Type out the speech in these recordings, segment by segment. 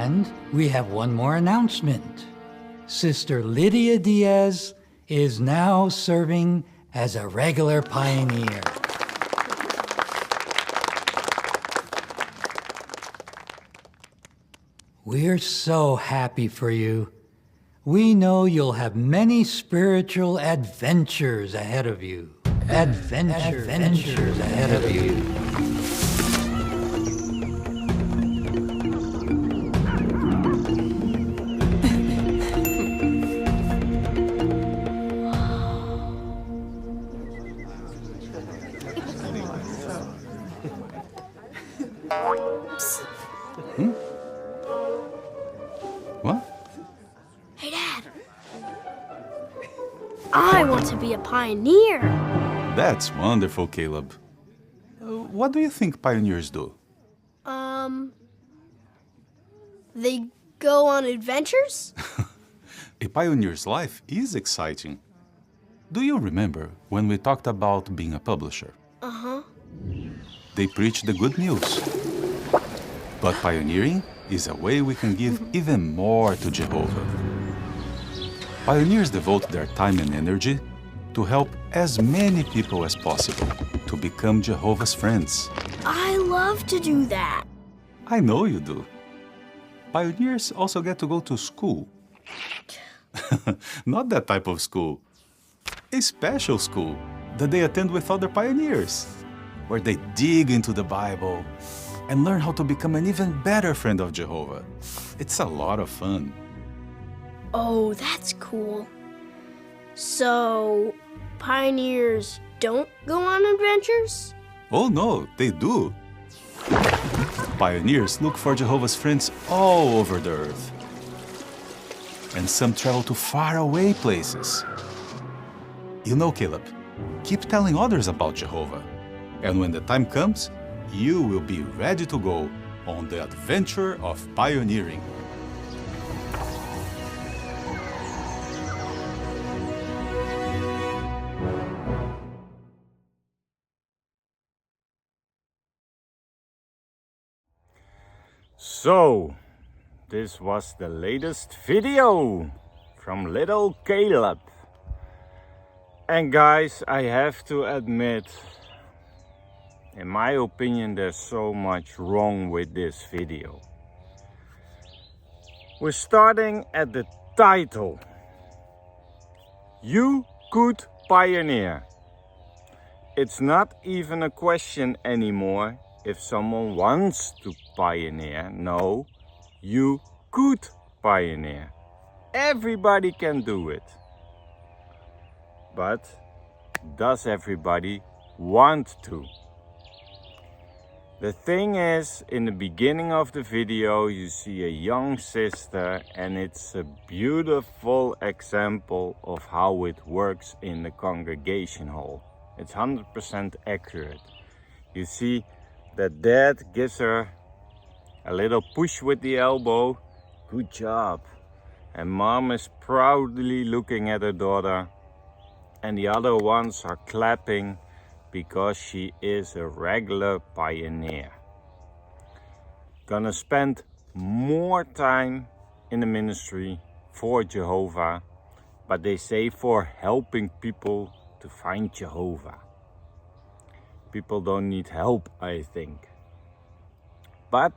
And we have one more announcement. Sister Lydia Diaz is now serving as a regular pioneer. We're so happy for you. We know you'll have many spiritual adventures ahead of you. Adventures ahead of you. What? Hey, Dad. I want to be a pioneer. That's wonderful, Caleb. What do you think pioneers do? They go on adventures? A pioneer's life is exciting. Do you remember when we talked about being a publisher? Uh-huh. They preach the good news. But pioneering is a way we can give even more to Jehovah. Pioneers devote their time and energy to help as many people as possible to become Jehovah's friends. I love to do that. I know you do. Pioneers also get to go to school. Not that type of school. A special school that they attend with other pioneers, where they dig into the Bible and learn how to become an even better friend of Jehovah. It's a lot of fun. Oh, that's cool. So, pioneers don't go on adventures? Oh no, they do. Pioneers look for Jehovah's friends all over the earth. And some travel to faraway places. You know, Caleb, keep telling others about Jehovah. And when the time comes, you will be ready to go on the adventure of pioneering. So, this was the latest video from little Caleb. And guys, I have to admit, in my opinion, there's so much wrong with this video. We're starting at the title. You could pioneer. It's not even a question anymore if someone wants to pioneer. No, you could pioneer. Everybody can do it. But does everybody want to? The thing is, in the beginning of the video, you see a young sister, and it's a beautiful example of how it works in the congregation hall. It's 100% accurate. You see that dad gives her a little push with the elbow. Good job. And mom is proudly looking at her daughter, and the other ones are clapping because she is a regular pioneer. Gonna spend more time in the ministry for Jehovah, but they say for helping people to find Jehovah. People don't need help, I think. But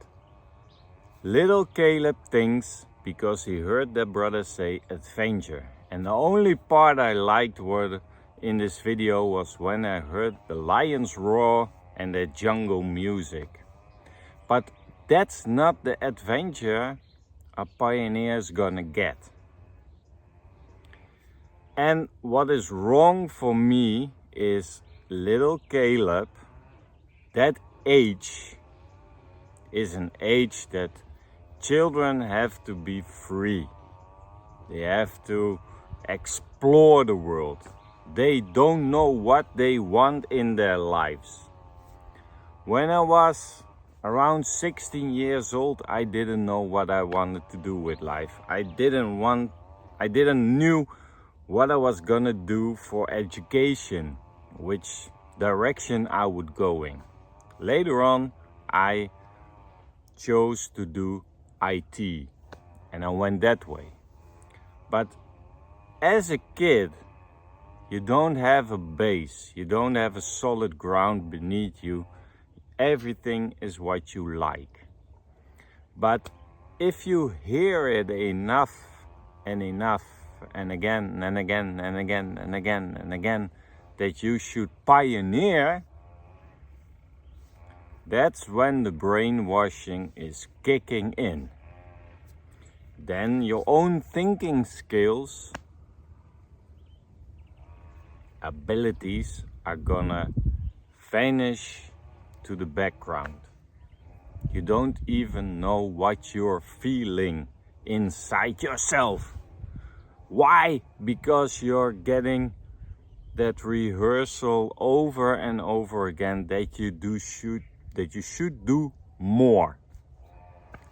little Caleb thinks, because he heard their brother say adventure. And the only part I liked in this video was when I heard the lions roar and the jungle music. But that's not the adventure a pioneer is gonna get. And what is wrong for me is little Caleb, that age is an age that children have to be free. They have to explore the world. They don't know what they want in their lives. When I was around 16 years old, I didn't know what I wanted to do with life. I didn't knew what I was gonna do for education, which direction I would go in. Later on, I chose to do IT, and I went that way. But as a kid, you don't have a base, you don't have a solid ground beneath you. Everything is what you like. But if you hear it enough and enough and again and again and again and again and again that you should pioneer, that's when the brainwashing is kicking in. Then your own thinking skills, abilities are gonna vanish to the background. You don't even know what you're feeling inside yourself. Why? Because you're getting that rehearsal over and over again that you should do more.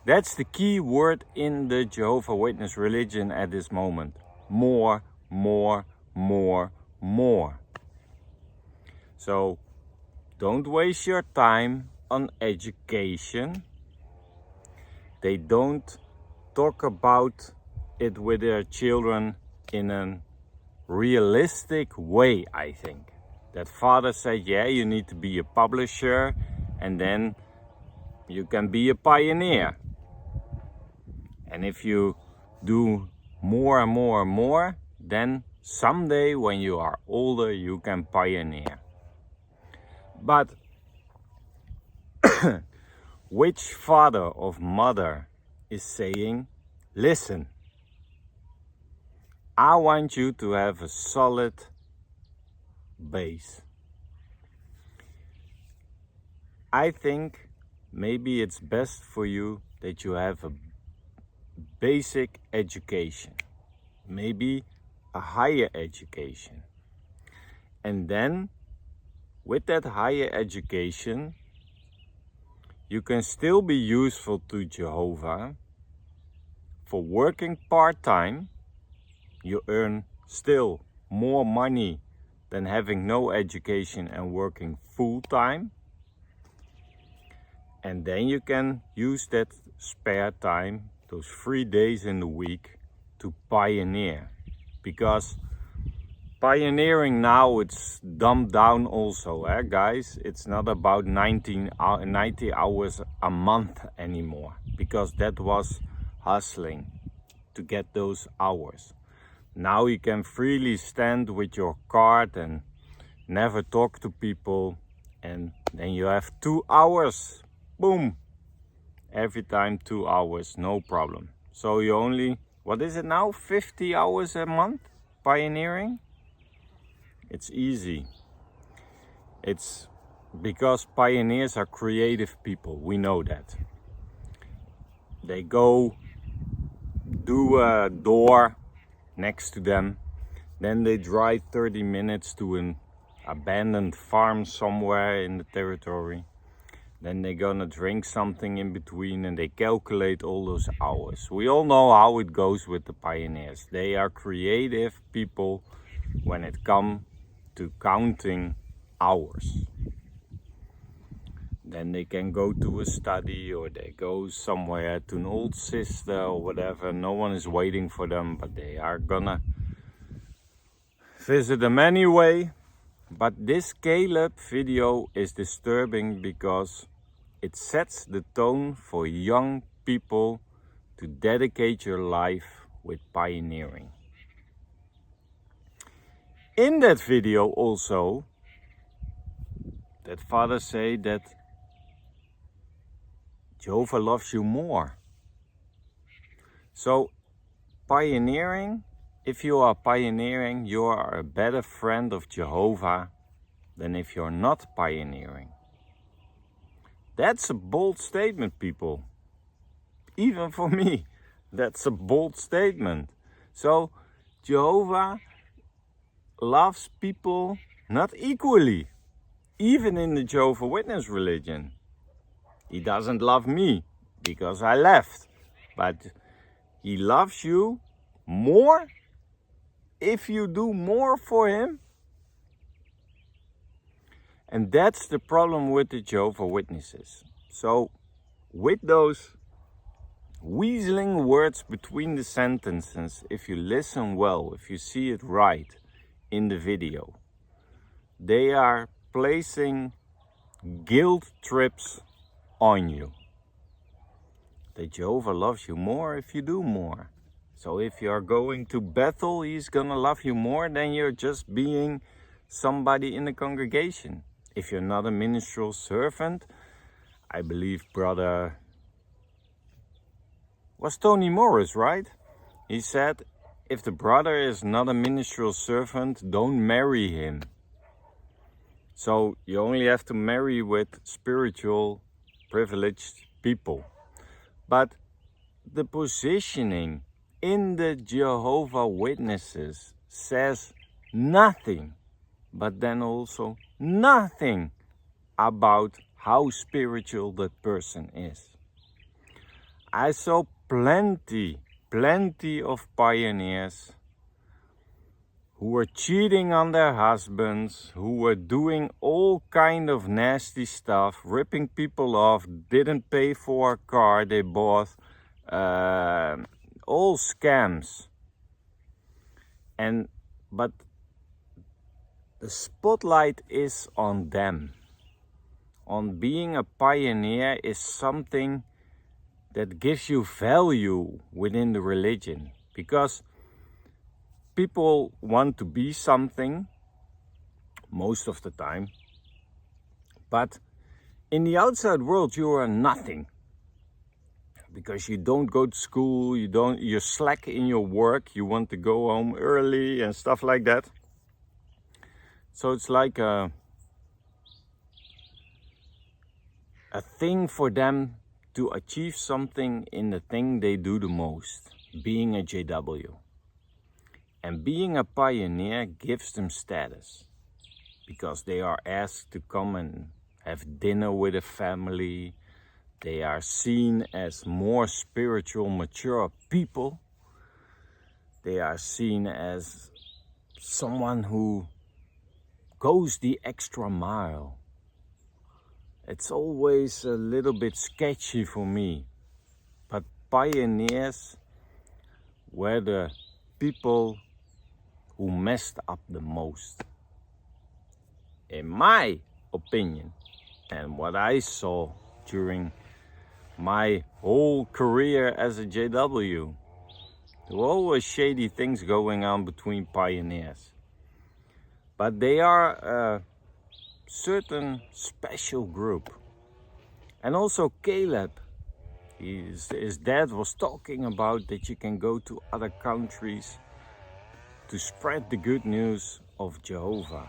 That's the key word in the Jehovah's Witness religion at this moment. More, more, more, more. So don't waste your time on education. They don't talk about it with their children in a realistic way, I think. That father said, yeah, you need to be a publisher and then you can be a pioneer. And if you do more and more and more, then someday when you are older, you can pioneer. But which father or mother is saying, listen, I want you to have a solid base. I think maybe it's best for you that you have a basic education, maybe a higher education. And then with that higher education, you can still be useful to Jehovah. For working part-time, you earn still more money than having no education and working full-time. And then you can use that spare time, those 3 days in the week, to pioneer. Because pioneering now, it's dumbed down also, guys. It's not about 90 hours a month anymore, because that was hustling to get those hours. Now you can freely stand with your card and never talk to people, and then you have 2 hours, boom, every time 2 hours, no problem. So you only, what is it now, 50 hours a month pioneering? It's easy. It's because pioneers are creative people, we know that. They go do a door next to them, then they drive 30 minutes to an abandoned farm somewhere in the territory. Then they're gonna drink something in between and they calculate all those hours. We all know how it goes with the pioneers. They are creative people when it comes to counting hours. Then they can go to a study or they go somewhere to an old sister or whatever. No one is waiting for them, but they are gonna visit them anyway. But this Caleb video is disturbing because it sets the tone for young people to dedicate your life with pioneering. In that video also, that father say that Jehovah loves you more. So pioneering, if you are pioneering, you are a better friend of Jehovah than if you're not pioneering. That's a bold statement, people. Even for me, that's a bold statement. So Jehovah loves people not equally, even in the Jehovah's Witness religion. He doesn't love me because I left, but he loves you more if you do more for him. And that's the problem with the Jehovah's Witnesses. So with those weaseling words between the sentences, if you listen well, if you see it right in the video, they are placing guilt trips on you. That Jehovah loves you more if you do more. So if you are going to Bethel, he's gonna love you more than you're just being somebody in the congregation. If you're not a ministerial servant, I believe brother was Tony Morris, right? He said, if the brother is not a ministerial servant, don't marry him. So you only have to marry with spiritual, privileged people. But the positioning in the Jehovah Witnesses says nothing, but then also nothing about how spiritual that person is. I saw plenty of pioneers who were cheating on their husbands, who were doing all kind of nasty stuff, ripping people off, didn't pay for a car they bought, all scams. But the spotlight is on them. On being a pioneer is something that gives you value within the religion, because people want to be something most of the time, but in the outside world you are nothing, because you don't go to school, you're slack in your work, you want to go home early and stuff like that. So it's like a thing for them to achieve something in the thing they do the most, being a JW. And being a pioneer gives them status, because they are asked to come and have dinner with a family. They are seen as more spiritual, mature people. They are seen as someone who goes the extra mile. It's always a little bit sketchy for me, but pioneers were the people who messed up the most, in my opinion, and what I saw during my whole career as a JW. There were always shady things going on between pioneers, but they are a certain special group. And also Caleb, his dad was talking about that you can go to other countries to spread the good news of Jehovah.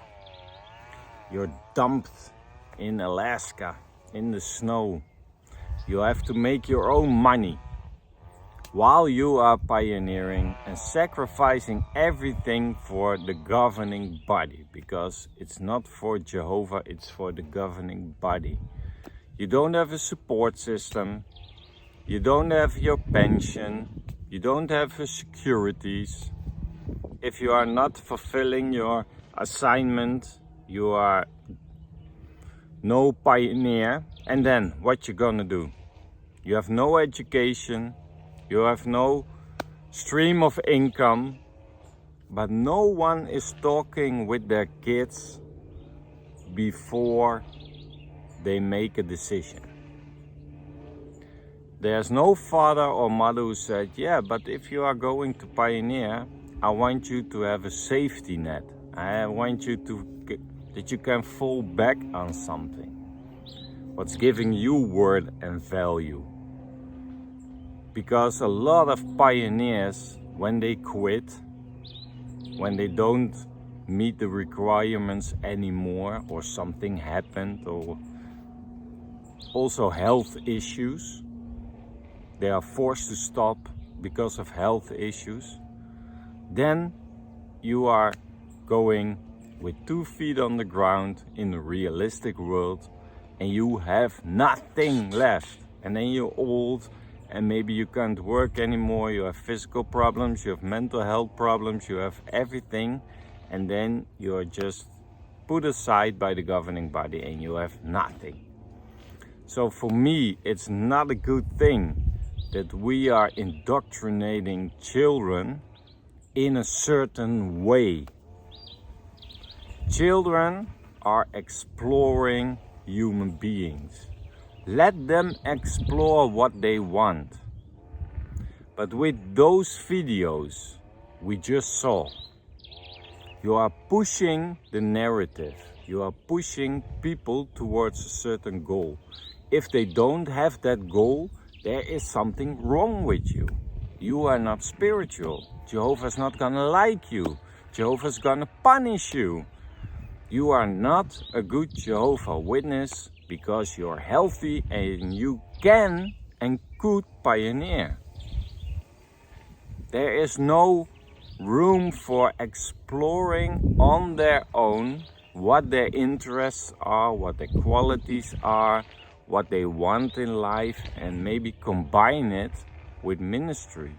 You're dumped in Alaska in the snow. You have to make your own money while you are pioneering and sacrificing everything for the governing body, because it's not for Jehovah, it's for the governing body. You don't have a support system, you don't have your pension, you don't have your securities. If you are not fulfilling your assignment, you are no pioneer. And then what you gonna do? You have no education, you have no stream of income, but no one is talking with their kids before they make a decision. There's no father or mother who said, yeah, but if you are going to pioneer, I want you to have a safety net. I want you that you can fall back on something. What's giving you worth and value? Because a lot of pioneers, when they quit, when they don't meet the requirements anymore, or something happened, or also health issues, they are forced to stop because of health issues, then you are going with 2 feet on the ground in the realistic world, and you have nothing left. And then you're old, and maybe you can't work anymore, you have physical problems, you have mental health problems, you have everything, and then you're just put aside by the governing body and you have nothing. So for me, it's not a good thing that we are indoctrinating children in a certain way. Children are exploring human beings. Let them explore what they want. But with those videos we just saw, you are pushing the narrative. You are pushing people towards a certain goal. If they don't have that goal, there is something wrong with you. You are not spiritual. Jehovah's not gonna like you. Jehovah's gonna punish you. You are not a good Jehovah Witness because you're healthy and you can and could pioneer. There is no room for exploring on their own what their interests are, what their qualities are, what they want in life, and maybe combine it with ministry.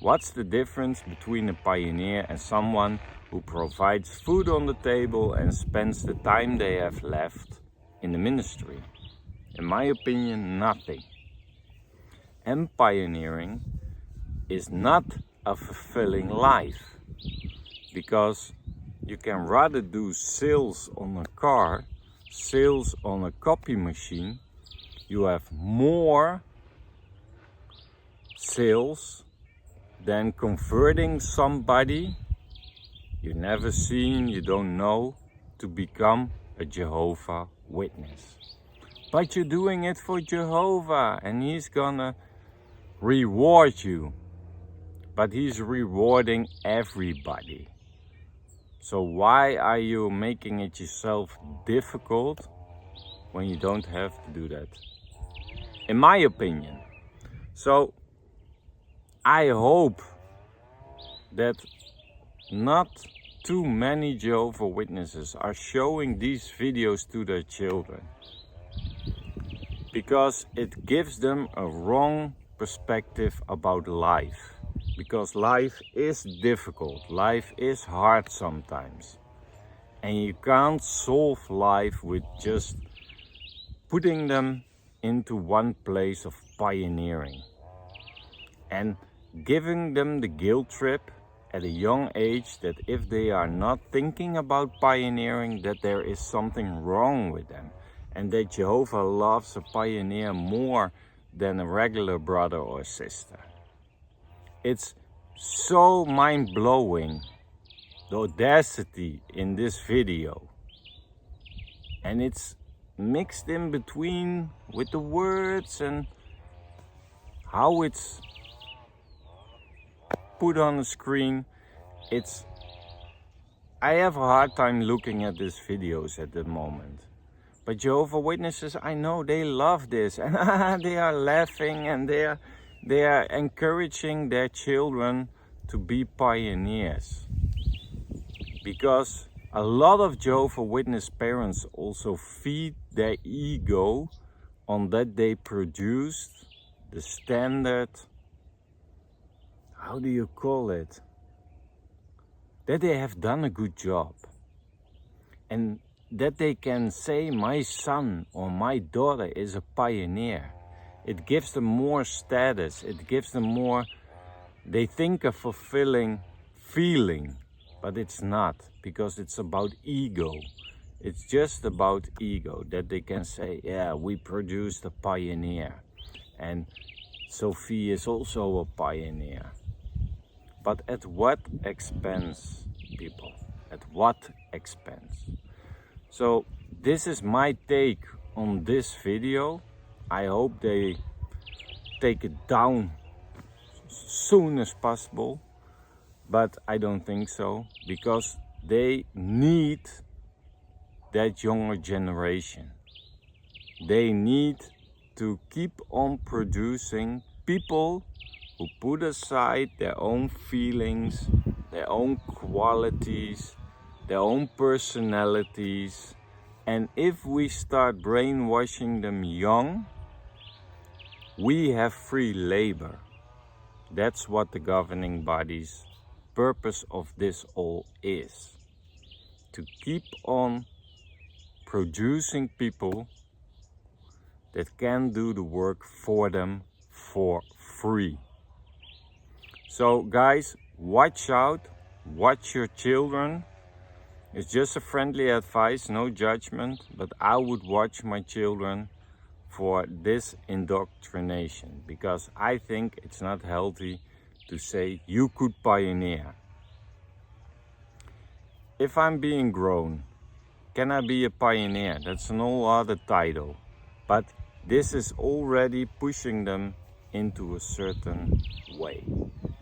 What's the difference between a pioneer and someone who provides food on the table and spends the time they have left in the ministry? In my opinion, nothing. And pioneering is not a fulfilling life, because you can rather do sales on a car, sales on a copy machine. You have more sales than converting somebody you never seen, you don't know, to become a Jehovah Witness. But you're doing it for Jehovah and he's gonna reward you. But he's rewarding everybody. So why are you making it yourself difficult when you don't have to do that? In my opinion. So I hope that not too many Jehovah Witnesses are showing these videos to their children, because it gives them a wrong perspective about life. Because life is difficult, life is hard sometimes. And you can't solve life with just putting them into one place of pioneering. And giving them the guilt trip at a young age that if they are not thinking about pioneering, that there is something wrong with them. And that Jehovah loves a pioneer more than a regular brother or sister. It's so mind-blowing, the audacity in this video. And it's mixed in between with the words and how it's put on the screen. I have a hard time looking at these videos at the moment. But Jehovah Witnesses, I know they love this, and they are laughing and they are encouraging their children to be pioneers. Because a lot of Jehovah Witness parents also feed their ego on that they produced the standard, how do you call it? That they have done a good job. And that they can say my son or my daughter is a pioneer. It gives them more status, it gives them more, they think a fulfilling feeling, but it's not, because it's about ego. It's just about ego, that they can say, yeah, we produced a pioneer. And Sophie is also a pioneer. But at what expense, people? At what expense? So this is my take on this video. I hope they take it down as soon as possible, but I don't think so, because they need that younger generation. They need to keep on producing people who put aside their own feelings, their own qualities, their own personalities. And if we start brainwashing them young, we have free labor. That's what the governing body's purpose of this all is. To keep on producing people that can do the work for them for free. So guys, watch out, watch your children. It's just a friendly advice, no judgment, but I would watch my children for this indoctrination, because I think it's not healthy to say you could pioneer. If I'm being grown, can I be a pioneer? That's an whole other title, but this is already pushing them into a certain way,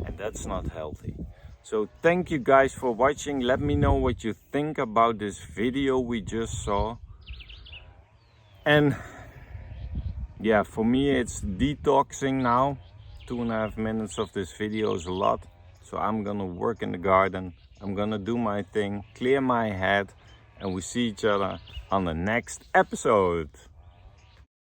and that's not healthy. So thank you guys for watching. Let me know what you think about this video we just saw. And yeah, for me it's detoxing now. 2.5 minutes of this video is a lot. So I'm gonna work in the garden. I'm gonna do my thing, clear my head, and we see each other on the next episode.